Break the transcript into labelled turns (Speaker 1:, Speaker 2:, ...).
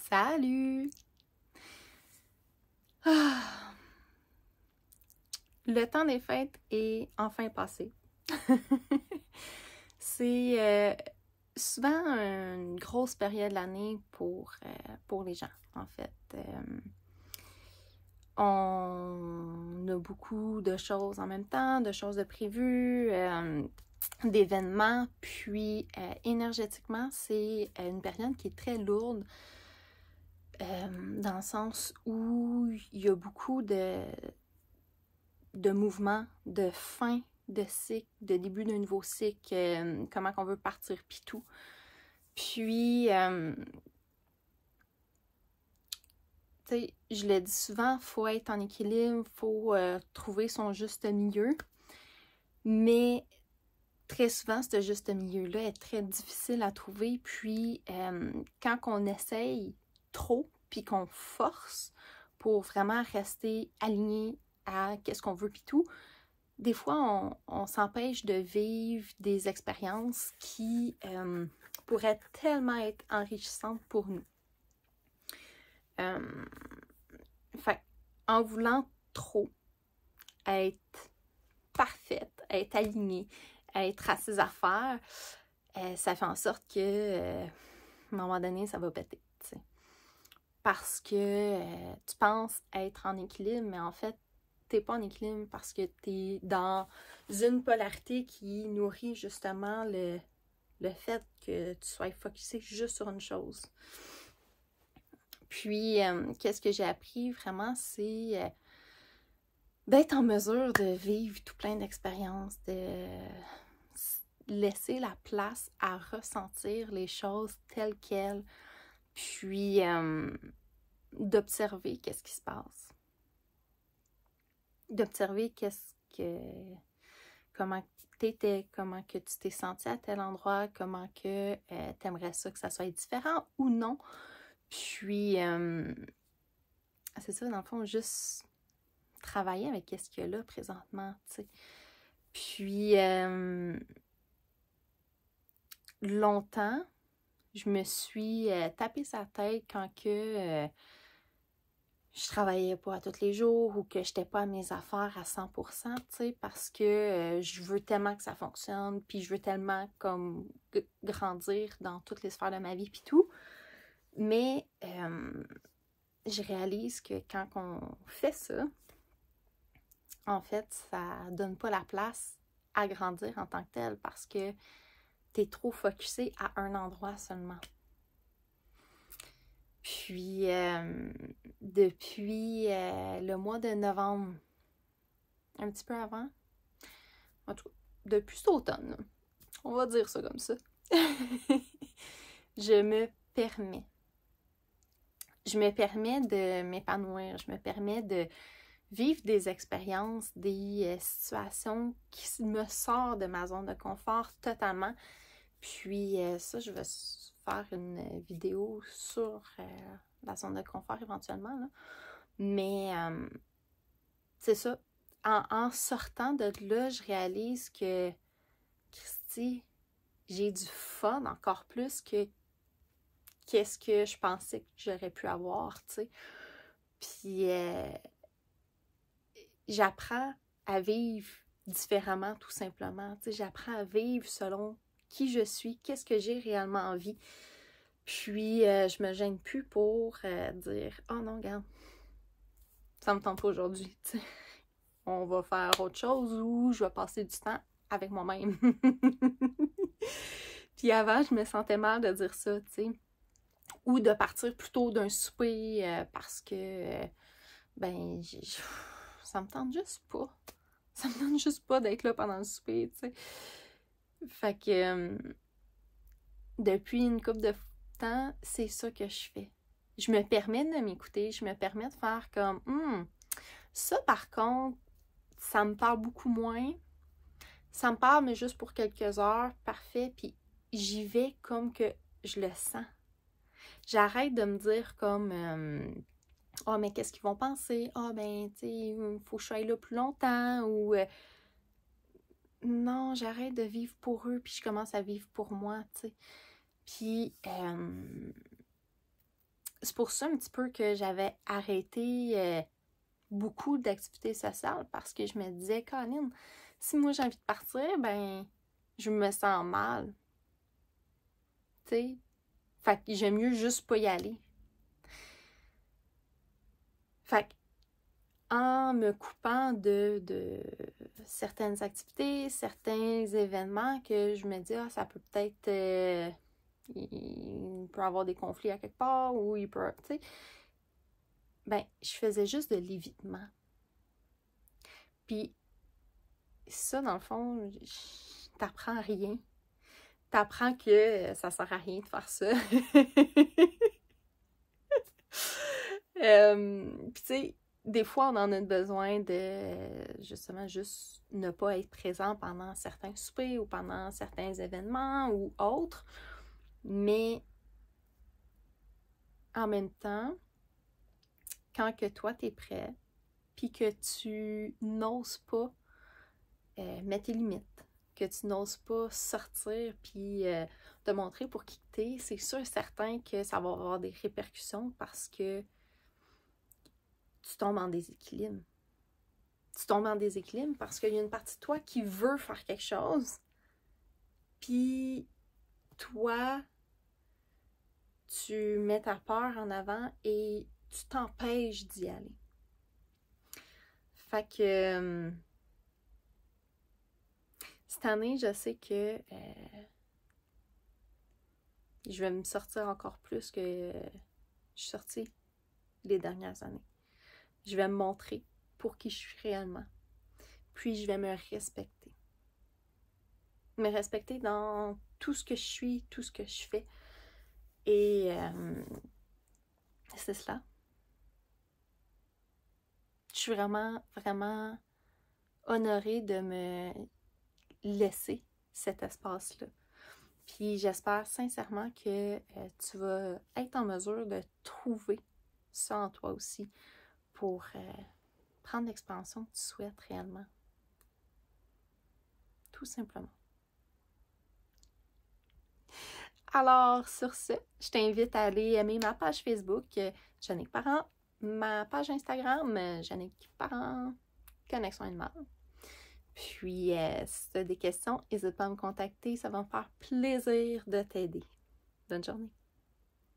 Speaker 1: Salut! Ah. Le temps des fêtes est enfin passé. C'est souvent une grosse période de l'année pour les gens, en fait. On a beaucoup de choses en même temps, de choses de prévues, d'événements, puis énergétiquement, c'est une période qui est très lourde. Dans le sens où il y a beaucoup de mouvements, de fin de cycle, de début d'un nouveau cycle, comment qu'on veut partir, puis tout. Puis, tu sais, je le dis souvent, faut être en équilibre, faut trouver son juste milieu. Mais très souvent, ce juste milieu-là est très difficile à trouver. Puis, quand on essaye trop, puis qu'on force pour vraiment rester aligné à qu'est-ce qu'on veut, puis tout, des fois, on s'empêche de vivre des expériences qui pourraient tellement être enrichissantes pour nous. Fait, en voulant trop être parfaite, être alignée, être à ses affaires, ça fait en sorte que, à un moment donné, ça va péter. T'sais. Parce que tu penses être en équilibre, mais en fait, t'es pas en équilibre parce que t'es dans une polarité qui nourrit justement le fait que tu sois focusé juste sur une chose. Puis, qu'est-ce que j'ai appris vraiment, c'est d'être en mesure de vivre tout plein d'expériences, de laisser la place à ressentir les choses telles quelles, puis d'observer qu'est-ce qui se passe. D'observer comment t'étais, comment que tu t'es senti à tel endroit, comment que t'aimerais ça que ça soit différent ou non. Puis, c'est ça, dans le fond, juste travailler avec qu'est-ce qu'il y a là présentement, tu sais. Puis, longtemps, je me suis tapé sa tête quand que je travaillais pas à tous les jours ou que j'étais pas à mes affaires à 100%, tu sais, parce que je veux tellement que ça fonctionne, puis je veux tellement comme grandir dans toutes les sphères de ma vie, puis tout. Mais je réalise que quand on fait ça, en fait, ça donne pas la place à grandir en tant que tel parce que t'es trop focusé à un endroit seulement. Puis, depuis le mois de novembre, un petit peu avant, en tout cas, depuis cet automne, on va dire ça comme ça, je me permets de m'épanouir, je me permets de vivre des expériences, des situations qui me sortent de ma zone de confort totalement. Puis ça, je vais faire une vidéo sur la zone de confort éventuellement, là. Mais c'est ça. En sortant de là, je réalise que, Christy, j'ai du fun encore plus que qu'est-ce que je pensais que j'aurais pu avoir, tu sais. Puis j'apprends à vivre différemment, tout simplement. Tu sais, j'apprends à vivre selon qui je suis, qu'est-ce que j'ai réellement envie. Puis, je me gêne plus pour dire « Oh non, regarde, ça me tente pas aujourd'hui, tu sais. On va faire autre chose ou je vais passer du temps avec moi-même. » Puis avant, je me sentais mal de dire ça, tu sais. Ou de partir plutôt d'un souper parce que, ben, ça me tente juste pas. Ça me tente juste pas d'être là pendant le souper, tu sais. Fait que, depuis une couple de temps, c'est ça que je fais. Je me permets de m'écouter, je me permets de faire comme, ça par contre, ça me parle beaucoup moins. Ça me parle, mais juste pour quelques heures, parfait, puis j'y vais comme que je le sens. J'arrête de me dire comme, oh, mais qu'est-ce qu'ils vont penser? Ah, ben, tu sais, faut que je sois là plus longtemps, ou non, j'arrête de vivre pour eux, puis je commence à vivre pour moi, tu sais. Puis, c'est pour ça un petit peu que j'avais arrêté beaucoup d'activités sociales parce que je me disais, Colin, si moi j'ai envie de partir, ben, je me sens mal. Tu sais? Fait que j'aime mieux juste pas y aller. Fait que, en me coupant de certaines activités, certains événements que je me dis, ah, ça peut peut-être, il peut y avoir des conflits à quelque part, ou il peut, tu sais, ben, je faisais juste de l'évitement. Puis, ça, dans le fond, t'apprends rien. T'apprends que ça sert à rien de faire ça. Puis, tu sais, des fois, on en a besoin de, justement, juste ne pas être présent pendant certains soupers ou pendant certains événements ou autres. Mais, en même temps, quand que toi, t'es prêt, puis que tu n'oses pas mettre tes limites, que tu n'oses pas sortir puis te montrer pour qui t'es, c'est sûr et certain que ça va avoir des répercussions parce que tu tombes en déséquilibre. Tu tombes en déséquilibre parce qu'il y a une partie de toi qui veut faire quelque chose, puis toi, tu mets ta peur en avant et tu t'empêches d'y aller. Fait que cette année, je sais que je vais me sortir encore plus que je suis sortie les dernières années. Je vais me montrer pour qui je suis réellement. Puis je vais me respecter. Me respecter dans tout ce que je suis, tout ce que je fais. Et c'est cela. Je suis vraiment, vraiment honorée de me laisser cet espace-là. Puis j'espère sincèrement que tu vas être en mesure de trouver ça en toi aussi pour prendre l'expansion que tu souhaites réellement. Tout simplement. Alors, sur ce, je t'invite à aller aimer ma page Facebook, Jannick Parent, ma page Instagram, Jannick Parent, Connexion Animale. Puis, si tu as des questions, n'hésite pas à me contacter, ça va me faire plaisir de t'aider. Bonne journée.